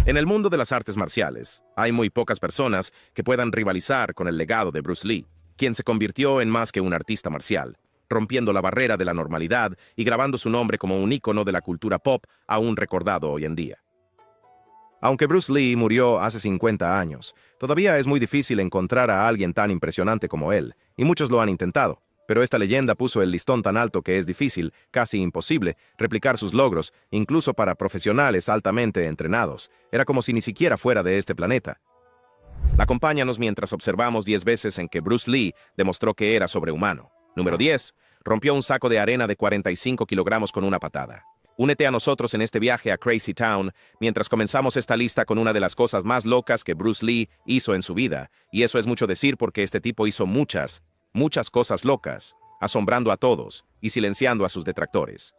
En el mundo de las artes marciales, hay muy pocas personas que puedan rivalizar con el legado de Bruce Lee, quien se convirtió en más que un artista marcial, rompiendo la barrera de la normalidad y grabando su nombre como un ícono de la cultura pop aún recordado hoy en día. Aunque Bruce Lee murió hace 50 años, todavía es muy difícil encontrar a alguien tan impresionante como él, y muchos lo han intentado. Pero esta leyenda puso el listón tan alto que es difícil, casi imposible, replicar sus logros, incluso para profesionales altamente entrenados. Era como si ni siquiera fuera de este planeta. Acompáñanos mientras observamos 10 veces en que Bruce Lee demostró que era sobrehumano. Número 10. Rompió un saco de arena de 45 kilogramos con una patada. Únete a nosotros en este viaje a Crazy Town mientras comenzamos esta lista con una de las cosas más locas que Bruce Lee hizo en su vida. Y eso es mucho decir porque este tipo hizo muchas cosas locas, asombrando a todos y silenciando a sus detractores.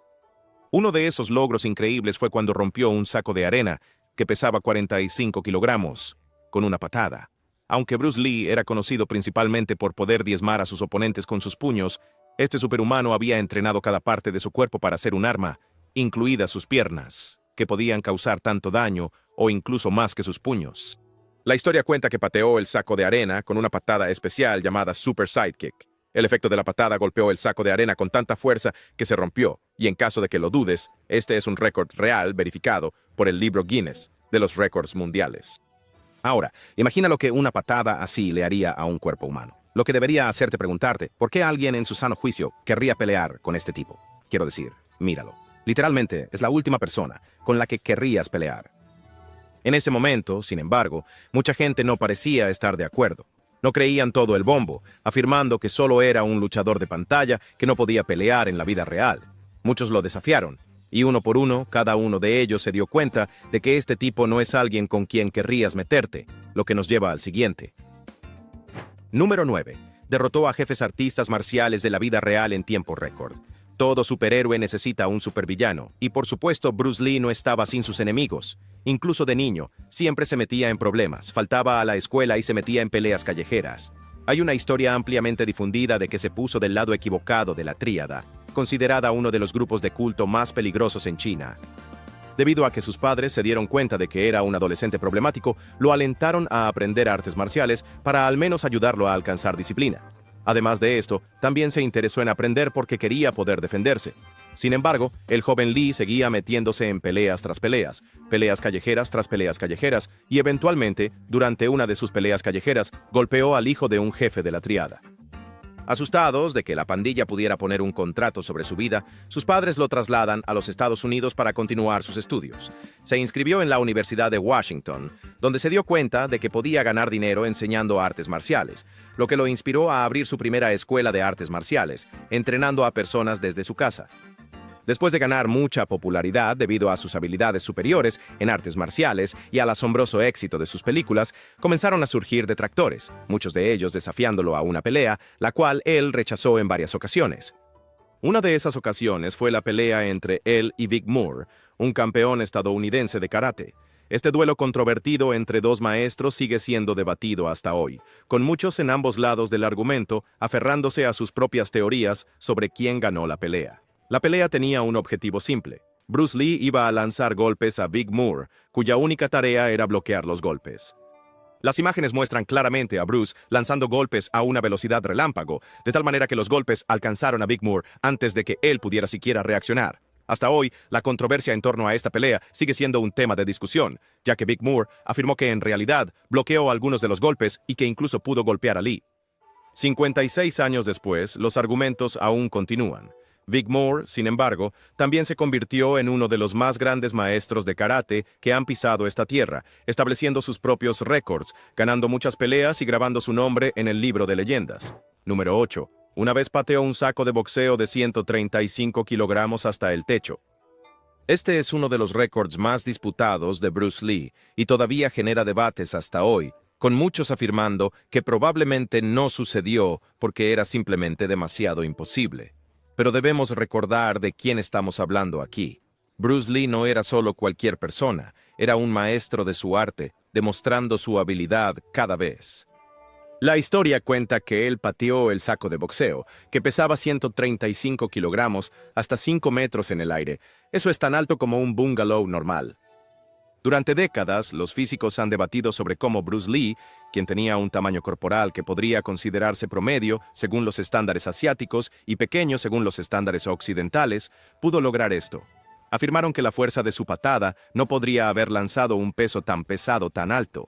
Uno de esos logros increíbles fue cuando rompió un saco de arena que pesaba 45 kilogramos con una patada. Aunque Bruce Lee era conocido principalmente por poder diezmar a sus oponentes con sus puños, este superhumano había entrenado cada parte de su cuerpo para ser un arma, incluidas sus piernas, que podían causar tanto daño o incluso más que sus puños. La historia cuenta que pateó el saco de arena con una patada especial llamada Super Sidekick. El efecto de la patada golpeó el saco de arena con tanta fuerza que se rompió, y en caso de que lo dudes, este es un récord real verificado por el libro Guinness de los récords mundiales. Ahora, imagina lo que una patada así le haría a un cuerpo humano. Lo que debería hacerte preguntarte, ¿por qué alguien en su sano juicio querría pelear con este tipo? Quiero decir, míralo. Literalmente, es la última persona con la que querrías pelear. En ese momento, sin embargo, mucha gente no parecía estar de acuerdo. No creían todo el bombo, afirmando que solo era un luchador de pantalla que no podía pelear en la vida real. Muchos lo desafiaron, y uno por uno, cada uno de ellos se dio cuenta de que este tipo no es alguien con quien querrías meterte, lo que nos lleva al siguiente. Número 9. Derrotó a jefes artistas marciales de la vida real en tiempo récord. Todo superhéroe necesita un supervillano, y por supuesto Bruce Lee no estaba sin sus enemigos. Incluso de niño, siempre se metía en problemas, faltaba a la escuela y se metía en peleas callejeras. Hay una historia ampliamente difundida de que se puso del lado equivocado de la tríada, considerada uno de los grupos de culto más peligrosos en China. Debido a que sus padres se dieron cuenta de que era un adolescente problemático, lo alentaron a aprender artes marciales para al menos ayudarlo a alcanzar disciplina. Además de esto, también se interesó en aprender porque quería poder defenderse. Sin embargo, el joven Lee seguía metiéndose en peleas tras peleas, peleas callejeras tras peleas callejeras, y eventualmente, durante una de sus peleas callejeras, golpeó al hijo de un jefe de la tríada. Asustados de que la pandilla pudiera poner un contrato sobre su vida, sus padres lo trasladan a los Estados Unidos para continuar sus estudios. Se inscribió en la Universidad de Washington, donde se dio cuenta de que podía ganar dinero enseñando artes marciales, lo que lo inspiró a abrir su primera escuela de artes marciales, entrenando a personas desde su casa. Después de ganar mucha popularidad debido a sus habilidades superiores en artes marciales y al asombroso éxito de sus películas, comenzaron a surgir detractores, muchos de ellos desafiándolo a una pelea, la cual él rechazó en varias ocasiones. Una de esas ocasiones fue la pelea entre él y Vic Moore, un campeón estadounidense de karate. Este duelo controvertido entre dos maestros sigue siendo debatido hasta hoy, con muchos en ambos lados del argumento aferrándose a sus propias teorías sobre quién ganó la pelea. La pelea tenía un objetivo simple. Bruce Lee iba a lanzar golpes a Vic Moore, cuya única tarea era bloquear los golpes. Las imágenes muestran claramente a Bruce lanzando golpes a una velocidad relámpago, de tal manera que los golpes alcanzaron a Vic Moore antes de que él pudiera siquiera reaccionar. Hasta hoy, la controversia en torno a esta pelea sigue siendo un tema de discusión, ya que Vic Moore afirmó que en realidad bloqueó algunos de los golpes y que incluso pudo golpear a Lee. 56 años después, los argumentos aún continúan. Vic Moore, sin embargo, también se convirtió en uno de los más grandes maestros de karate que han pisado esta tierra, estableciendo sus propios récords, ganando muchas peleas y grabando su nombre en el libro de leyendas. Número 8. Una vez pateó un saco de boxeo de 135 kilogramos hasta el techo. Este es uno de los récords más disputados de Bruce Lee y todavía genera debates hasta hoy, con muchos afirmando que probablemente no sucedió porque era simplemente demasiado imposible. Pero debemos recordar de quién estamos hablando aquí. Bruce Lee no era solo cualquier persona, era un maestro de su arte, demostrando su habilidad cada vez. La historia cuenta que él pateó el saco de boxeo, que pesaba 135 kilogramos, hasta 5 metros en el aire. Eso es tan alto como un bungalow normal. Durante décadas, los físicos han debatido sobre cómo Bruce Lee, quien tenía un tamaño corporal que podría considerarse promedio según los estándares asiáticos y pequeño según los estándares occidentales, pudo lograr esto. Afirmaron que la fuerza de su patada no podría haber lanzado un peso tan pesado tan alto.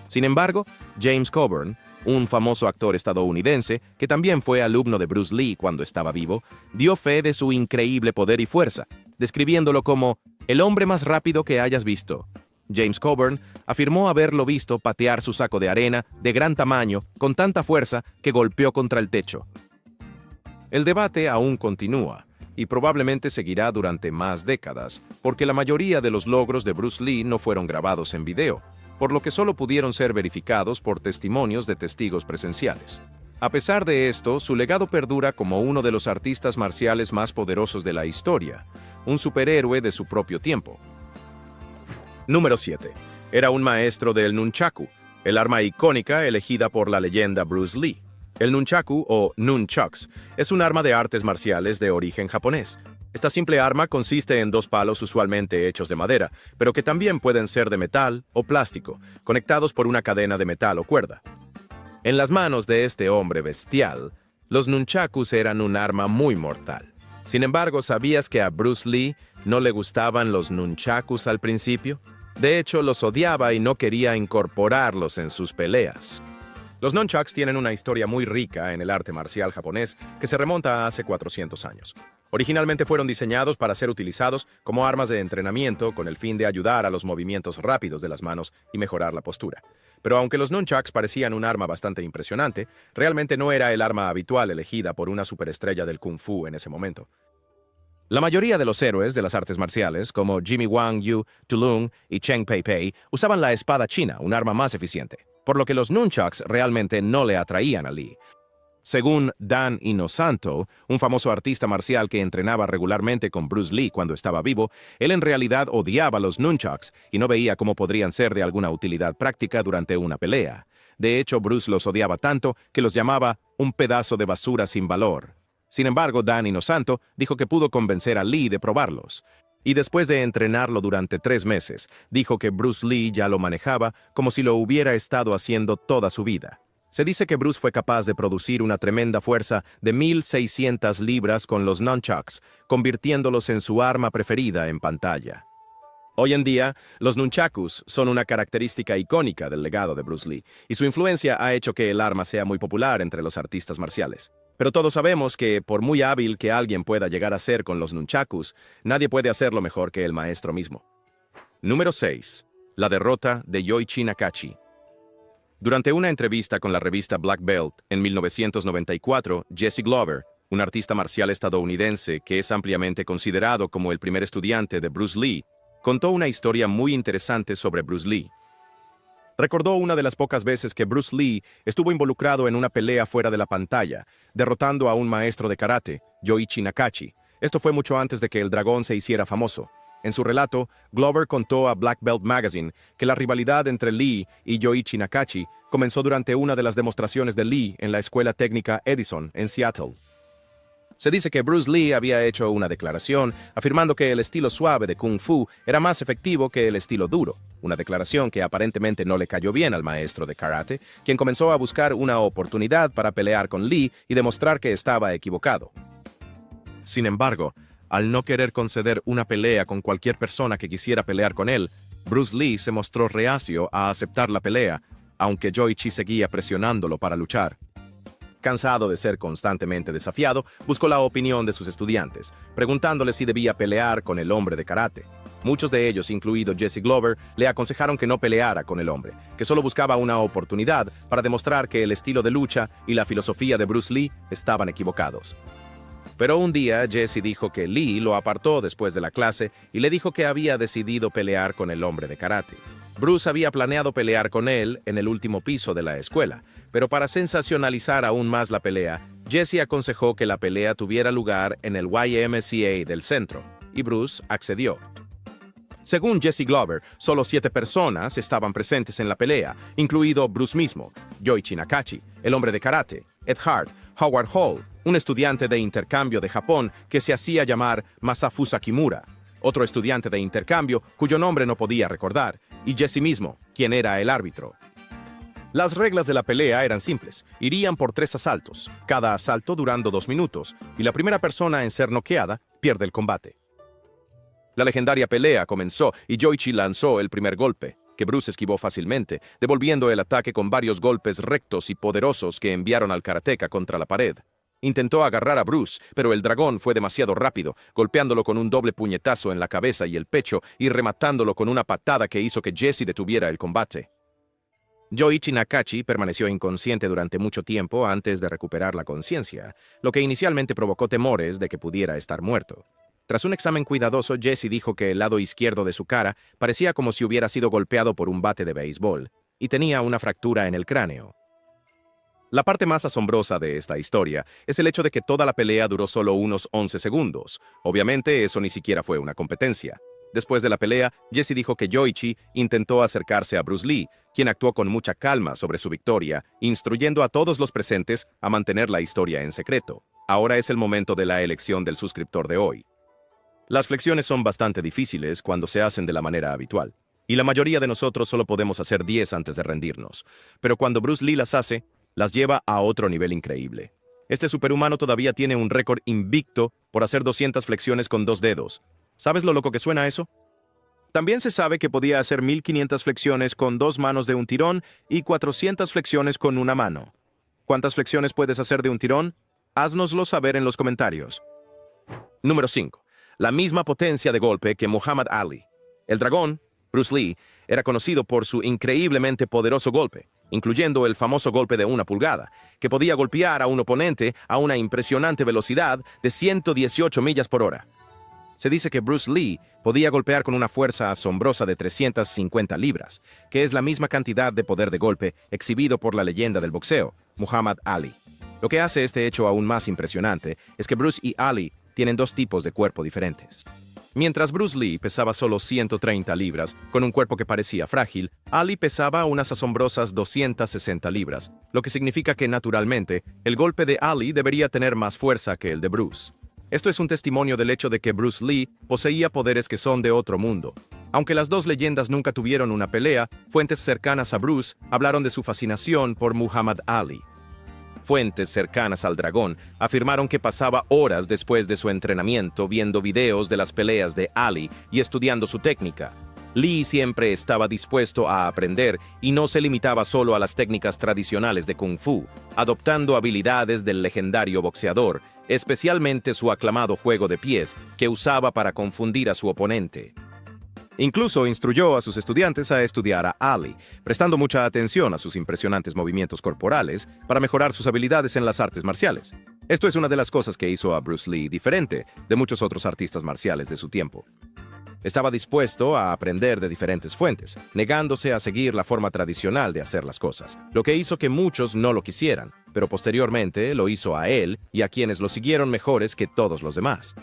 Sin embargo, James Coburn, un famoso actor estadounidense que también fue alumno de Bruce Lee cuando estaba vivo, dio fe de su increíble poder y fuerza, describiéndolo como el hombre más rápido que hayas visto. James Coburn afirmó haberlo visto patear su saco de arena de gran tamaño con tanta fuerza que golpeó contra el techo. El debate aún continúa y probablemente seguirá durante más décadas, porque la mayoría de los logros de Bruce Lee no fueron grabados en video, por lo que solo pudieron ser verificados por testimonios de testigos presenciales. A pesar de esto, su legado perdura como uno de los artistas marciales más poderosos de la historia, un superhéroe de su propio tiempo. Número 7. Era un maestro del nunchaku, el arma icónica elegida por la leyenda Bruce Lee. El nunchaku, o nunchucks, es un arma de artes marciales de origen japonés. Esta simple arma consiste en dos palos usualmente hechos de madera, pero que también pueden ser de metal o plástico, conectados por una cadena de metal o cuerda. En las manos de este hombre bestial, los nunchakus eran un arma muy mortal. Sin embargo, ¿sabías que a Bruce Lee no le gustaban los nunchakus al principio? De hecho, los odiaba y no quería incorporarlos en sus peleas. Los nunchucks tienen una historia muy rica en el arte marcial japonés que se remonta a hace 400 años. Originalmente fueron diseñados para ser utilizados como armas de entrenamiento con el fin de ayudar a los movimientos rápidos de las manos y mejorar la postura. Pero aunque los nunchucks parecían un arma bastante impresionante, realmente no era el arma habitual elegida por una superestrella del Kung Fu en ese momento. La mayoría de los héroes de las artes marciales, como Jimmy Wang Yu, Tu Lung y Cheng Pei Pei, usaban la espada china, un arma más eficiente, por lo que los nunchucks realmente no le atraían a Lee. Según Dan Inosanto, un famoso artista marcial que entrenaba regularmente con Bruce Lee cuando estaba vivo, él en realidad odiaba los nunchucks y no veía cómo podrían ser de alguna utilidad práctica durante una pelea. De hecho, Bruce los odiaba tanto que los llamaba un pedazo de basura sin valor. Sin embargo, Dan Inosanto dijo que pudo convencer a Lee de probarlos. Y después de entrenarlo durante 3 meses, dijo que Bruce Lee ya lo manejaba como si lo hubiera estado haciendo toda su vida. Se dice que Bruce fue capaz de producir una tremenda fuerza de 1,600 libras con los nunchucks, convirtiéndolos en su arma preferida en pantalla. Hoy en día, los nunchakus son una característica icónica del legado de Bruce Lee, y su influencia ha hecho que el arma sea muy popular entre los artistas marciales. Pero todos sabemos que, por muy hábil que alguien pueda llegar a ser con los nunchakus, nadie puede hacerlo mejor que el maestro mismo. Número 6. La derrota de Yoichi Nakachi. Durante una entrevista con la revista Black Belt en 1994, Jesse Glover, un artista marcial estadounidense que es ampliamente considerado como el primer estudiante de Bruce Lee, contó una historia muy interesante sobre Bruce Lee. Recordó una de las pocas veces que Bruce Lee estuvo involucrado en una pelea fuera de la pantalla, derrotando a un maestro de karate, Yoichi Nakachi. Esto fue mucho antes de que el dragón se hiciera famoso. En su relato, Glover contó a Black Belt Magazine que la rivalidad entre Lee y Yoichi Nakachi comenzó durante una de las demostraciones de Lee en la Escuela Técnica Edison, en Seattle. Se dice que Bruce Lee había hecho una declaración afirmando que el estilo suave de Kung Fu era más efectivo que el estilo duro, una declaración que aparentemente no le cayó bien al maestro de karate, quien comenzó a buscar una oportunidad para pelear con Lee y demostrar que estaba equivocado. Sin embargo, al no querer conceder una pelea con cualquier persona que quisiera pelear con él, Bruce Lee se mostró reacio a aceptar la pelea, aunque Yoichi seguía presionándolo para luchar. Cansado de ser constantemente desafiado, buscó la opinión de sus estudiantes, preguntándole si debía pelear con el hombre de karate. Muchos de ellos, incluido Jesse Glover, le aconsejaron que no peleara con el hombre, que solo buscaba una oportunidad para demostrar que el estilo de lucha y la filosofía de Bruce Lee estaban equivocados. Pero un día Jesse dijo que Lee lo apartó después de la clase y le dijo que había decidido pelear con el hombre de karate. Bruce había planeado pelear con él en el último piso de la escuela, pero para sensacionalizar aún más la pelea, Jesse aconsejó que la pelea tuviera lugar en el YMCA del centro, y Bruce accedió. Según Jesse Glover, solo 7 personas estaban presentes en la pelea, incluido Bruce mismo, Yoichi Nakachi, el hombre de karate, Ed Hart, Howard Hall, un estudiante de intercambio de Japón que se hacía llamar Masafusa Kimura, otro estudiante de intercambio cuyo nombre no podía recordar, y Jesse mismo, quien era el árbitro. Las reglas de la pelea eran simples. Irían por 3 asaltos, cada asalto durando 2 minutos, y la primera persona en ser noqueada pierde el combate. La legendaria pelea comenzó y Yoichi lanzó el primer golpe, que Bruce esquivó fácilmente, devolviendo el ataque con varios golpes rectos y poderosos que enviaron al karateka contra la pared. Intentó agarrar a Bruce, pero el dragón fue demasiado rápido, golpeándolo con un doble puñetazo en la cabeza y el pecho y rematándolo con una patada que hizo que Jesse detuviera el combate. Yoichi Nakachi permaneció inconsciente durante mucho tiempo antes de recuperar la conciencia, lo que inicialmente provocó temores de que pudiera estar muerto. Tras un examen cuidadoso, Jesse dijo que el lado izquierdo de su cara parecía como si hubiera sido golpeado por un bate de béisbol, y tenía una fractura en el cráneo. La parte más asombrosa de esta historia es el hecho de que toda la pelea duró solo unos 11 segundos. Obviamente, eso ni siquiera fue una competencia. Después de la pelea, Jesse dijo que Yoichi intentó acercarse a Bruce Lee, quien actuó con mucha calma sobre su victoria, instruyendo a todos los presentes a mantener la historia en secreto. Ahora es el momento de la elección del suscriptor de hoy. Las flexiones son bastante difíciles cuando se hacen de la manera habitual, y la mayoría de nosotros solo podemos hacer 10 antes de rendirnos. Pero cuando Bruce Lee las hace, las lleva a otro nivel increíble. Este superhumano todavía tiene un récord invicto por hacer 200 flexiones con 2 dedos. ¿Sabes lo loco que suena eso? También se sabe que podía hacer 1500 flexiones con 2 manos de un tirón y 400 flexiones con una mano. ¿Cuántas flexiones puedes hacer de un tirón? Haznoslo saber en los comentarios. Número 5. La misma potencia de golpe que Muhammad Ali. El dragón, Bruce Lee, era conocido por su increíblemente poderoso golpe, incluyendo el famoso golpe de 1 pulgada, que podía golpear a un oponente a una impresionante velocidad de 118 millas por hora. Se dice que Bruce Lee podía golpear con una fuerza asombrosa de 350 libras, que es la misma cantidad de poder de golpe exhibido por la leyenda del boxeo, Muhammad Ali. Lo que hace este hecho aún más impresionante es que Bruce y Ali tienen 2 tipos de cuerpo diferentes. Mientras Bruce Lee pesaba solo 130 libras, con un cuerpo que parecía frágil, Ali pesaba unas asombrosas 260 libras, lo que significa que, naturalmente, el golpe de Ali debería tener más fuerza que el de Bruce. Esto es un testimonio del hecho de que Bruce Lee poseía poderes que son de otro mundo. Aunque las 2 leyendas nunca tuvieron una pelea, fuentes cercanas a Bruce hablaron de su fascinación por Muhammad Ali. Fuentes cercanas al dragón afirmaron que pasaba horas después de su entrenamiento viendo videos de las peleas de Ali y estudiando su técnica. Lee siempre estaba dispuesto a aprender y no se limitaba solo a las técnicas tradicionales de Kung Fu, adoptando habilidades del legendario boxeador, especialmente su aclamado juego de pies que usaba para confundir a su oponente. Incluso instruyó a sus estudiantes a estudiar a Ali, prestando mucha atención a sus impresionantes movimientos corporales para mejorar sus habilidades en las artes marciales. Esto es una de las cosas que hizo a Bruce Lee diferente de muchos otros artistas marciales de su tiempo. Estaba dispuesto a aprender de diferentes fuentes, negándose a seguir la forma tradicional de hacer las cosas, lo que hizo que muchos no lo quisieran, pero posteriormente lo hizo a él y a quienes lo siguieron mejores que todos los demás.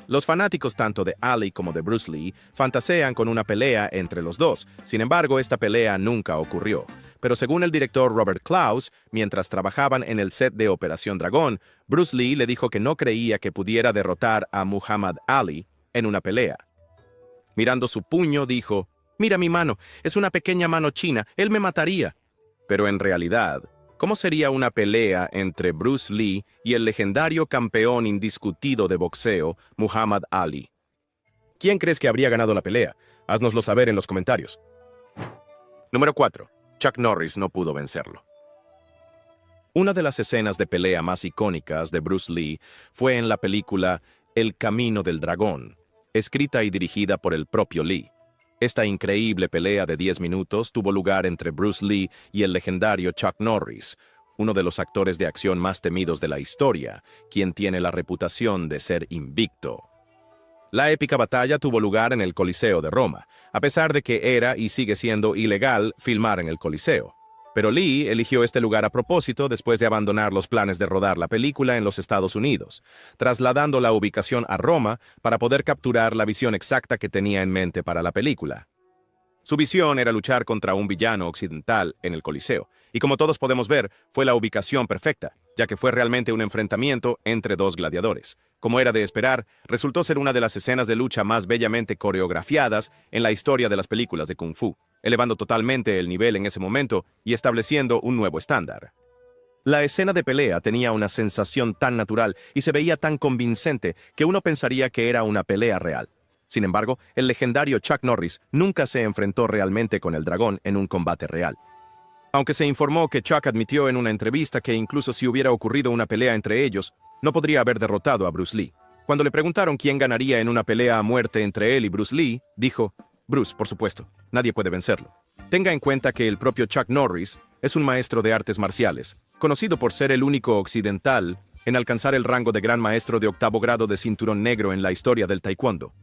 Los fanáticos tanto de Ali como de Bruce Lee fantasean con una pelea entre los dos, sin embargo esta pelea nunca ocurrió. Pero según el director Robert Clouse, mientras trabajaban en el set de Operación Dragón, Bruce Lee le dijo que no creía que pudiera derrotar a Muhammad Ali en una pelea. Mirando su puño, dijo, «Mira mi mano, es una pequeña mano china, él me mataría». Pero en realidad, ¿cómo sería una pelea entre Bruce Lee y el legendario campeón indiscutido de boxeo, Muhammad Ali? ¿Quién crees que habría ganado la pelea? Haznoslo saber en los comentarios. Número 4. Chuck Norris no pudo vencerlo. Una de las escenas de pelea más icónicas de Bruce Lee fue en la película El Camino del Dragón, escrita y dirigida por el propio Lee. Esta increíble pelea de 10 minutos tuvo lugar entre Bruce Lee y el legendario Chuck Norris, uno de los actores de acción más temidos de la historia, quien tiene la reputación de ser invicto. La épica batalla tuvo lugar en el Coliseo de Roma, a pesar de que era y sigue siendo ilegal filmar en el Coliseo. Pero Lee eligió este lugar a propósito después de abandonar los planes de rodar la película en los Estados Unidos, trasladando la ubicación a Roma para poder capturar la visión exacta que tenía en mente para la película. Su visión era luchar contra un villano occidental en el Coliseo, y como todos podemos ver, fue la ubicación perfecta. ya que fue realmente un enfrentamiento entre dos gladiadores. Como era de esperar, resultó ser una de las escenas de lucha más bellamente coreografiadas en la historia de las películas de Kung Fu, elevando totalmente el nivel en ese momento y estableciendo un nuevo estándar. La escena de pelea tenía una sensación tan natural y se veía tan convincente que uno pensaría que era una pelea real. Sin embargo, el legendario Chuck Norris nunca se enfrentó realmente con el dragón en un combate real. Aunque se informó que Chuck admitió en una entrevista que incluso si hubiera ocurrido una pelea entre ellos, no podría haber derrotado a Bruce Lee. Cuando le preguntaron quién ganaría en una pelea a muerte entre él y Bruce Lee, dijo, Bruce, por supuesto, nadie puede vencerlo. Tenga en cuenta que el propio Chuck Norris es un maestro de artes marciales, conocido por ser el único occidental en alcanzar el rango de gran maestro de 8º grado de cinturón negro en la historia del taekwondo.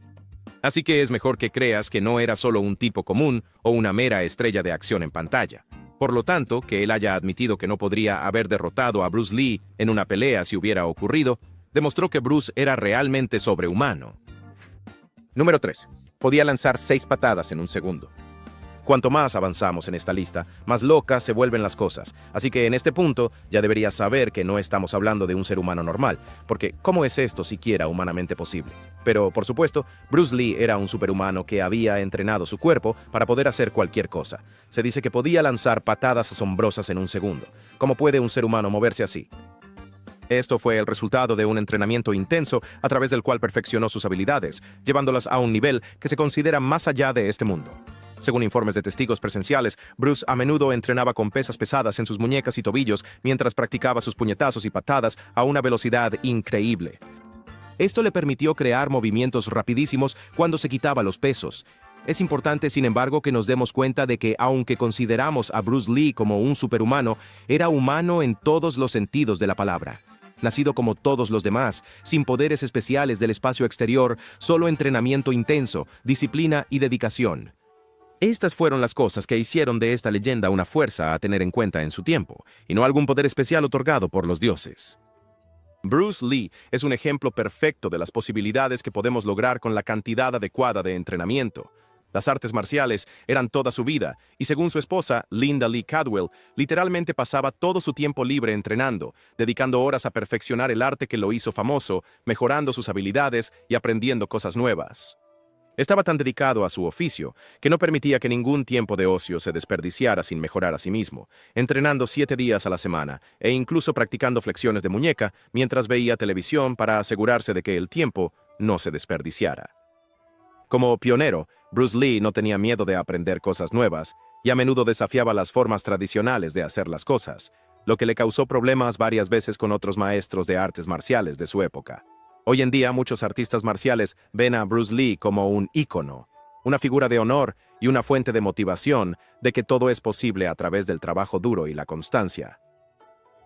Así que es mejor que creas que no era solo un tipo común o una mera estrella de acción en pantalla. Por lo tanto, que él haya admitido que no podría haber derrotado a Bruce Lee en una pelea si hubiera ocurrido, demostró que Bruce era realmente sobrehumano. Número 3. Podía lanzar 6 patadas en un segundo. Cuanto más avanzamos en esta lista, más locas se vuelven las cosas. Así que en este punto ya deberías saber que no estamos hablando de un ser humano normal, porque ¿cómo es esto siquiera humanamente posible? Pero, por supuesto, Bruce Lee era un superhumano que había entrenado su cuerpo para poder hacer cualquier cosa. Se dice que podía lanzar patadas asombrosas en un segundo. ¿Cómo puede un ser humano moverse así? Esto fue el resultado de un entrenamiento intenso a través del cual perfeccionó sus habilidades, llevándolas a un nivel que se considera más allá de este mundo. Según informes de testigos presenciales, Bruce a menudo entrenaba con pesas pesadas en sus muñecas y tobillos mientras practicaba sus puñetazos y patadas a una velocidad increíble. Esto le permitió crear movimientos rapidísimos cuando se quitaba los pesos. Es importante, sin embargo, que nos demos cuenta de que, aunque consideramos a Bruce Lee como un superhumano, era humano en todos los sentidos de la palabra. Nacido como todos los demás, sin poderes especiales del espacio exterior, solo entrenamiento intenso, disciplina y dedicación. Estas fueron las cosas que hicieron de esta leyenda una fuerza a tener en cuenta en su tiempo, y no algún poder especial otorgado por los dioses. Bruce Lee es un ejemplo perfecto de las posibilidades que podemos lograr con la cantidad adecuada de entrenamiento. Las artes marciales eran toda su vida, y según su esposa, Linda Lee Cadwell, literalmente pasaba todo su tiempo libre entrenando, dedicando horas a perfeccionar el arte que lo hizo famoso, mejorando sus habilidades y aprendiendo cosas nuevas. Estaba tan dedicado a su oficio que no permitía que ningún tiempo de ocio se desperdiciara sin mejorar a sí mismo, entrenando 7 días a la semana e incluso practicando flexiones de muñeca mientras veía televisión para asegurarse de que el tiempo no se desperdiciara. Como pionero, Bruce Lee no tenía miedo de aprender cosas nuevas y a menudo desafiaba las formas tradicionales de hacer las cosas, lo que le causó problemas varias veces con otros maestros de artes marciales de su época. Hoy en día, muchos artistas marciales ven a Bruce Lee como un ícono, una figura de honor y una fuente de motivación de que todo es posible a través del trabajo duro y la constancia.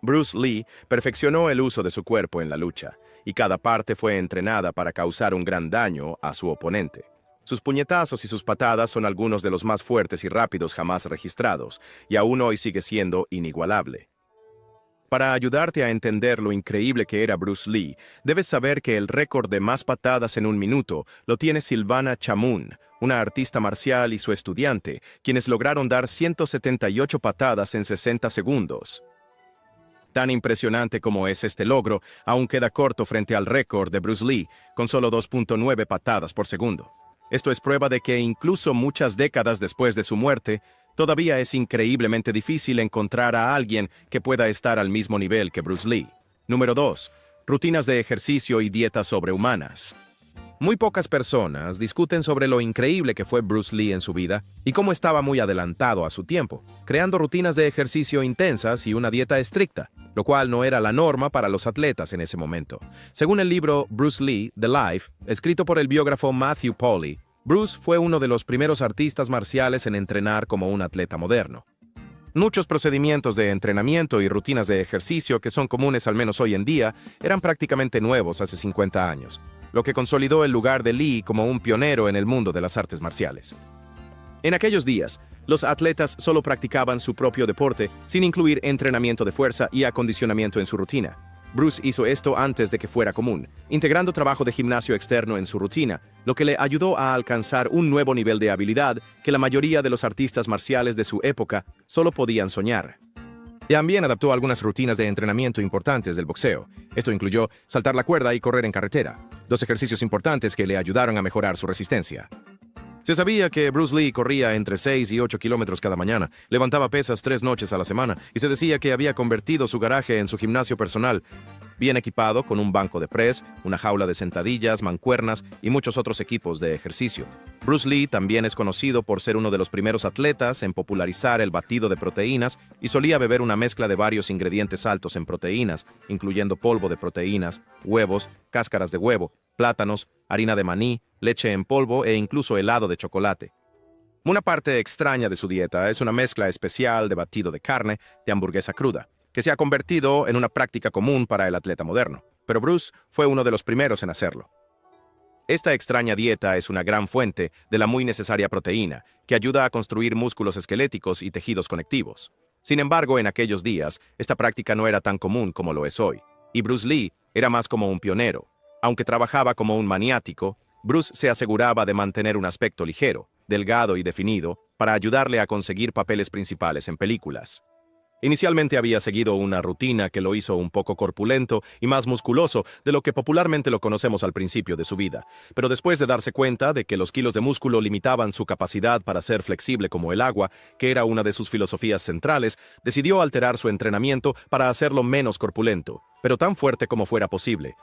Bruce Lee perfeccionó el uso de su cuerpo en la lucha, y cada parte fue entrenada para causar un gran daño a su oponente. Sus puñetazos y sus patadas son algunos de los más fuertes y rápidos jamás registrados, y aún hoy sigue siendo inigualable. Para ayudarte a entender lo increíble que era Bruce Lee, debes saber que el récord de más patadas en un minuto lo tiene Silvana Chamoun, una artista marcial y su estudiante, quienes lograron dar 178 patadas en 60 segundos. Tan impresionante como es este logro, aún queda corto frente al récord de Bruce Lee, con solo 2.9 patadas por segundo. Esto es prueba de que incluso muchas décadas después de su muerte, todavía es increíblemente difícil encontrar a alguien que pueda estar al mismo nivel que Bruce Lee. Número 2. Rutinas de ejercicio y dietas sobrehumanas. Muy pocas personas discuten sobre lo increíble que fue Bruce Lee en su vida y cómo estaba muy adelantado a su tiempo, creando rutinas de ejercicio intensas y una dieta estricta, lo cual no era la norma para los atletas en ese momento. Según el libro Bruce Lee, The Life, escrito por el biógrafo Matthew Polly, Bruce fue uno de los primeros artistas marciales en entrenar como un atleta moderno. Muchos procedimientos de entrenamiento y rutinas de ejercicio que son comunes al menos hoy en día eran prácticamente nuevos hace 50 años, lo que consolidó el lugar de Lee como un pionero en el mundo de las artes marciales. En aquellos días, los atletas solo practicaban su propio deporte sin incluir entrenamiento de fuerza y acondicionamiento en su rutina. Bruce hizo esto antes de que fuera común, integrando trabajo de gimnasio externo en su rutina, lo que le ayudó a alcanzar un nuevo nivel de habilidad que la mayoría de los artistas marciales de su época solo podían soñar. También adaptó algunas rutinas de entrenamiento importantes del boxeo. Esto incluyó saltar la cuerda y correr en carretera, dos ejercicios importantes que le ayudaron a mejorar su resistencia. Se sabía que Bruce Lee corría entre 6 y 8 kilómetros cada mañana, levantaba pesas 3 noches a la semana y se decía que había convertido su garaje en su gimnasio personal, bien equipado con un banco de press, una jaula de sentadillas, mancuernas y muchos otros equipos de ejercicio. Bruce Lee también es conocido por ser uno de los primeros atletas en popularizar el batido de proteínas y solía beber una mezcla de varios ingredientes altos en proteínas, incluyendo polvo de proteínas, huevos, cáscaras de huevo, plátanos, harina de maní, leche en polvo e incluso helado de chocolate. Una parte extraña de su dieta es una mezcla especial de batido de carne de hamburguesa cruda, que se ha convertido en una práctica común para el atleta moderno, pero Bruce fue uno de los primeros en hacerlo. Esta extraña dieta es una gran fuente de la muy necesaria proteína, que ayuda a construir músculos esqueléticos y tejidos conectivos. Sin embargo, en aquellos días, esta práctica no era tan común como lo es hoy, y Bruce Lee era más como un pionero. Aunque trabajaba como un maniático, Bruce se aseguraba de mantener un aspecto ligero, delgado y definido para ayudarle a conseguir papeles principales en películas. Inicialmente había seguido una rutina que lo hizo un poco corpulento y más musculoso de lo que popularmente lo conocemos al principio de su vida, pero después de darse cuenta de que los kilos de músculo limitaban su capacidad para ser flexible como el agua, que era una de sus filosofías centrales, decidió alterar su entrenamiento para hacerlo menos corpulento, pero tan fuerte como fuera posible.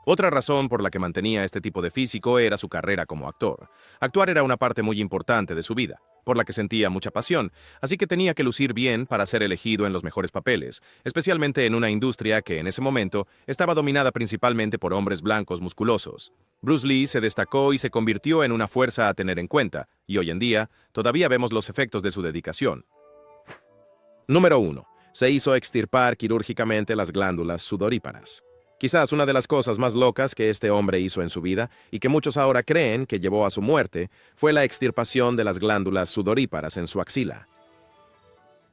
Otra razón por la que mantenía este tipo de físico era su carrera como actor. Actuar era una parte muy importante de su vida, por la que sentía mucha pasión, así que tenía que lucir bien para ser elegido en los mejores papeles, especialmente en una industria que en ese momento estaba dominada principalmente por hombres blancos musculosos. Bruce Lee se destacó y se convirtió en una fuerza a tener en cuenta, y hoy en día todavía vemos los efectos de su dedicación. Número 1. Se hizo extirpar quirúrgicamente las glándulas sudoríparas. Quizás una de las cosas más locas que este hombre hizo en su vida, y que muchos ahora creen que llevó a su muerte, fue la extirpación de las glándulas sudoríparas en su axila.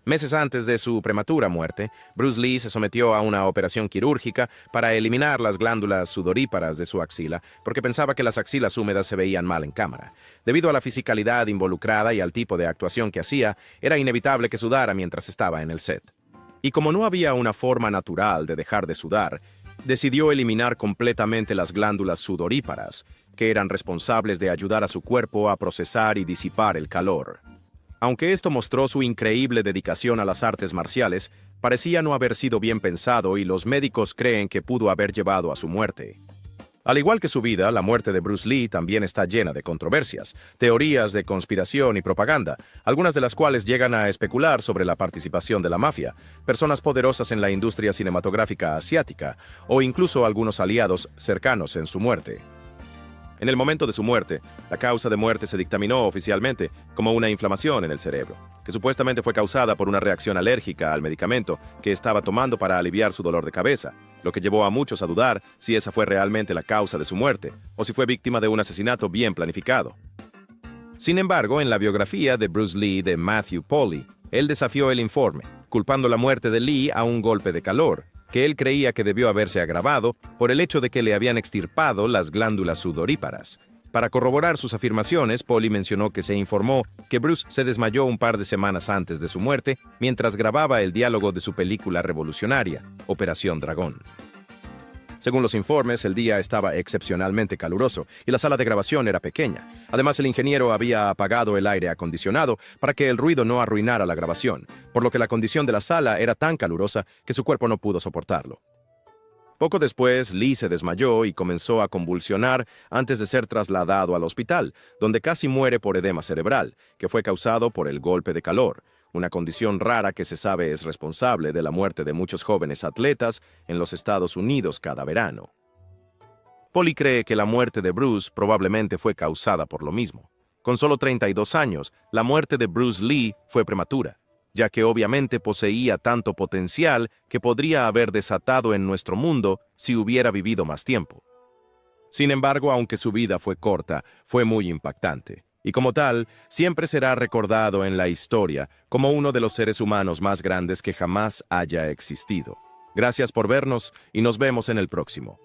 Meses antes de su prematura muerte, Bruce Lee se sometió a una operación quirúrgica para eliminar las glándulas sudoríparas de su axila, porque pensaba que las axilas húmedas se veían mal en cámara. Debido a la fisicalidad involucrada y al tipo de actuación que hacía, era inevitable que sudara mientras estaba en el set. Y como no había una forma natural de dejar de sudar, decidió eliminar completamente las glándulas sudoríparas, que eran responsables de ayudar a su cuerpo a procesar y disipar el calor. Aunque esto mostró su increíble dedicación a las artes marciales, parecía no haber sido bien pensado y los médicos creen que pudo haber llevado a su muerte. Al igual que su vida, la muerte de Bruce Lee también está llena de controversias, teorías de conspiración y propaganda, algunas de las cuales llegan a especular sobre la participación de la mafia, personas poderosas en la industria cinematográfica asiática o incluso algunos aliados cercanos en su muerte. En el momento de su muerte, la causa de muerte se dictaminó oficialmente como una inflamación en el cerebro, que supuestamente fue causada por una reacción alérgica al medicamento que estaba tomando para aliviar su dolor de cabeza, lo que llevó a muchos a dudar si esa fue realmente la causa de su muerte, o si fue víctima de un asesinato bien planificado. Sin embargo, en la biografía de Bruce Lee de Matthew Polly, él desafió el informe, culpando la muerte de Lee a un golpe de calor, que él creía que debió haberse agravado por el hecho de que le habían extirpado las glándulas sudoríparas. Para corroborar sus afirmaciones, Polly mencionó que se informó que Bruce se desmayó un par de semanas antes de su muerte mientras grababa el diálogo de su película revolucionaria, Operación Dragón. Según los informes, el día estaba excepcionalmente caluroso y la sala de grabación era pequeña. Además, el ingeniero había apagado el aire acondicionado para que el ruido no arruinara la grabación, por lo que la condición de la sala era tan calurosa que su cuerpo no pudo soportarlo. Poco después, Lee se desmayó y comenzó a convulsionar antes de ser trasladado al hospital, donde casi muere por edema cerebral, que fue causado por el golpe de calor, una condición rara que se sabe es responsable de la muerte de muchos jóvenes atletas en los Estados Unidos cada verano. Polly cree que la muerte de Bruce probablemente fue causada por lo mismo. Con solo 32 años, la muerte de Bruce Lee fue prematura, ya que obviamente poseía tanto potencial que podría haber desatado en nuestro mundo si hubiera vivido más tiempo. Sin embargo, aunque su vida fue corta, fue muy impactante. Y como tal, siempre será recordado en la historia como uno de los seres humanos más grandes que jamás haya existido. Gracias por vernos y nos vemos en el próximo.